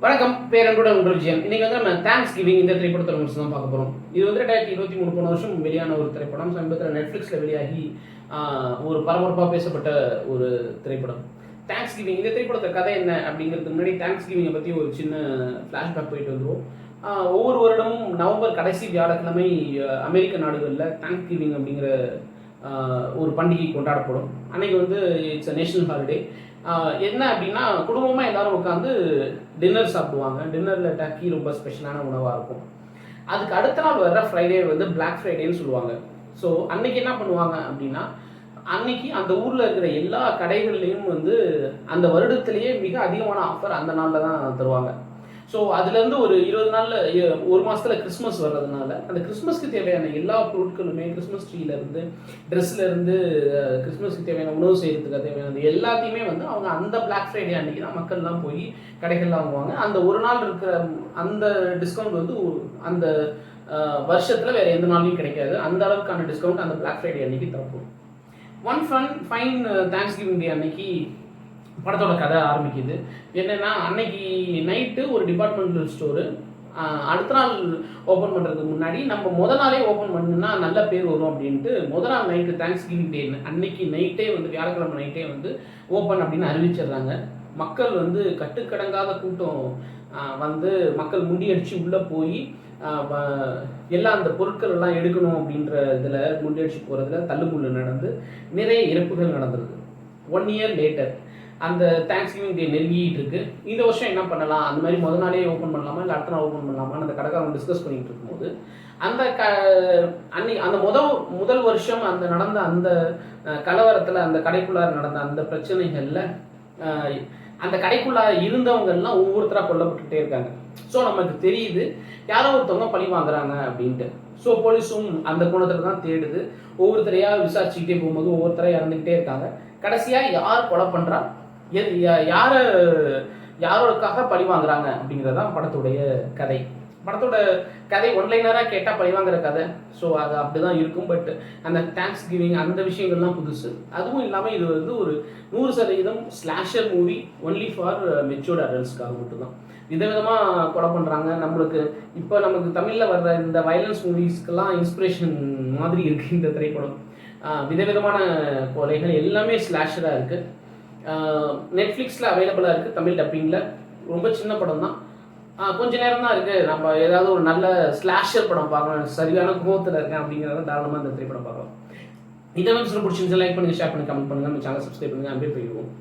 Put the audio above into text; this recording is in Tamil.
வணக்கம், பேரன்புடன் உங்கள் விஜயன். இன்னைக்கு வந்து நம்ம தேங்க்ஸ் கிவிங் இந்த திரைப்படத்தை முடிச்சு தான் பார்க்க போகிறோம். இது வந்து 2023 போன வருஷம் வெளியான ஒரு திரைப்படம். சமீபத்தில் நெட்ஃப்ளிக்ஸில் வெளியாகி ஒரு பரபரப்பாக பேசப்பட்ட ஒரு திரைப்படம் தேங்க்ஸ் கிவிங். இந்த திரைப்படத்தை கதை என்ன அப்படிங்கிறதுக்கு முன்னாடி தேங்க்ஸ் கிவிங்கை பற்றி ஒரு சின்ன ஃப்ளாஷ்பேக் போயிட்டு வந்துடுவோம். ஒவ்வொரு வருடமும் நவம்பர் கடைசி வியாழக்கிழமை அமெரிக்க நாடுகளில் தேங்க்ஸ் கிவிங் அப்படிங்கிற ஒரு பண்டிகை கொண்டாடப்படும். அன்னைக்கு வந்து இட்ஸ் அ நேஷனல் ஹாலிடே. என்ன அப்படின்னா குடும்பமாக எல்லாரும் உட்காந்து டின்னர் சாப்பிடுவாங்க. டின்னரில் டர்க்கி ரொம்ப ஸ்பெஷலான உணவாக இருக்கும். அதுக்கு அடுத்த நாள் வர்ற ஃப்ரைடே வந்து பிளாக் ஃப்ரைடேன்னு சொல்லுவாங்க. ஸோ அன்னைக்கு என்ன பண்ணுவாங்க அப்படின்னா, அன்னைக்கு அந்த ஊரில் இருக்கிற எல்லா கடைகள்லையும் வந்து அந்த வருடத்திலேயே மிக அதிகமான ஆஃபர் அந்த நாளில் தான் தருவாங்க. ஸோ அதுலேருந்து ஒரு 20 நாளில் ஒரு மாதத்தில் கிறிஸ்மஸ் வர்றதுனால அந்த கிறிஸ்மஸ்க்கு தேவையான எல்லா பொருட்களுமே கிறிஸ்மஸ் ட்ரீலேருந்து ட்ரெஸ்லேருந்து கிறிஸ்மஸ்க்கு தேவையான உணவு செய்கிறதுக்கு தேவையான எல்லாத்தையுமே வந்து அவங்க அந்த பிளாக் ஃப்ரைடே அன்றைக்கி தான் மக்கள்லாம் போய் கடைகள்லாம் வாங்குவாங்க. அந்த ஒரு நாள் இருக்கிற அந்த டிஸ்கவுண்ட் வந்து அந்த வருஷத்தில் வேறு எந்த நாளையும் கிடைக்காது. அந்த அளவுக்கான டிஸ்கவுண்ட் அந்த பிளாக் ஃப்ரைடே அன்றைக்கி தரப்போம். ஒன் ஃபைன் தேங்க்ஸ் கிவிங் டே அன்னைக்கு படத்தோட கதை ஆரம்பிக்குது. என்னென்னா, அன்னைக்கு நைட்டு ஒரு டிபார்ட்மெண்டல் ஸ்டோரு அடுத்த நாள் ஓப்பன் பண்ணுறதுக்கு முன்னாடி நம்ம முதல் நாளே ஓப்பன் பண்ணுன்னா நல்ல பேர் வரும் அப்படின்ட்டு முதல் நாள் நைட்டு தேங்க்ஸ் கிவிங் டே அன்னைக்கு நைட்டே வந்து வியாழக்கிழமை நைட்டே வந்து ஓப்பன் அப்படின்னு அறிவிச்சிடுறாங்க. மக்கள் வந்து கட்டுக்கடங்காத கூட்டம் வந்து மக்கள் முண்டியடிச்சு உள்ளே போய் எல்லாம் அந்த பொருட்கள் எல்லாம் எடுக்கணும் அப்படின்ற இதில் முண்டியடிச்சு போகிறதுல தள்ளுமுள்ளு நடந்து நிறைய இறப்புகள் நடந்துருது. 1 இயர் லேட்டர் அந்த தேங்க்ஸ் கிவிங் டே நெருங்கிட்டு இருக்கு. இந்த வருஷம் என்ன பண்ணலாம், அந்த மாதிரி முதல் நாளே ஓப்பன் பண்ணலாமா இல்லை அடுத்த நாள் ஓப்பன் பண்ணலாமான்னு அந்த கடைக்காரங்க டிஸ்கஸ் பண்ணிட்டு இருக்கும்போது அன்னைக்கு அந்த முதல் வருஷம் அந்த நடந்த அந்த கலவரத்தில் அந்த கடைக்குள்ளார நடந்த அந்த பிரச்சனைகளில் அந்த கடைக்குள்ளார இருந்தவங்கெல்லாம் ஒவ்வொருத்தராக கொல்லப்பட்டுக்கிட்டே இருக்காங்க. ஸோ நமக்கு தெரியுது யாரோ ஒருத்தவங்க பழி வாங்குறாங்க அப்படின்ட்டு. ஸோ போலீஸும் அந்த கோணத்தில் தான் தேடுது. ஒவ்வொருத்தரையாக விசாரிச்சுக்கிட்டே போகும்போது ஒவ்வொருத்தரையாக இறந்துக்கிட்டே இருக்காங்க. கடைசியாக யார் கொலை பண்ணுறா, யாரோருக்காக பழி வாங்குறாங்க அப்படிங்கிறதான் படத்துடைய கதை. படத்தோட கதை ஒன்லைனராக கேட்டால் பழி வாங்குற கதை. ஸோ அது அப்படி தான் இருக்கும். பட் அந்த தேங்க்ஸ் கிவிங் அந்த விஷயங்கள்லாம் புதுசு. அதுவும் இல்லாமல் இது வந்து ஒரு 100% slasher movie, only for matured அடல்ட்ஸ்க்காக மட்டும்தான். விதவிதமாக கொலை பண்ணுறாங்க. இப்போ நமக்கு தமிழில் வர்ற இந்த வயலன்ஸ் மூவிஸ்க்கெல்லாம் இன்ஸ்பிரேஷன் மாதிரி இருக்குது இந்த திரைப்படம். விதவிதமான கொலைகள் எல்லாமே ஸ்லாஷராக இருக்குது. நெட்ஃப்ளிக்ஸில் அவைலபிளாக இருக்குது தமிழ் டப்பிங்கில். ரொம்ப சின்ன படம் தான், கொஞ்சம் நேரம் தான் இருக்குது. நம்ம ஏதாவது ஒரு நல்ல ஸ்லாஷர் படம் பார்க்கலாம், சரியான கோவத்தில் இருக்கேன் அப்படிங்கிறத தாராளமாக இந்த திரைப்படம் பார்க்கலாம். இந்த மாதிரி பிடிச்சிருந்துச்சு லைக் பண்ணுங்கள், ஷேர் பண்ணுங்கள், கமெண்ட் பண்ணுங்கள், நம்ம சேனல் சப்ஸ்கிரைப் பண்ணுங்கள். அப்படியே போயிடுவோம்.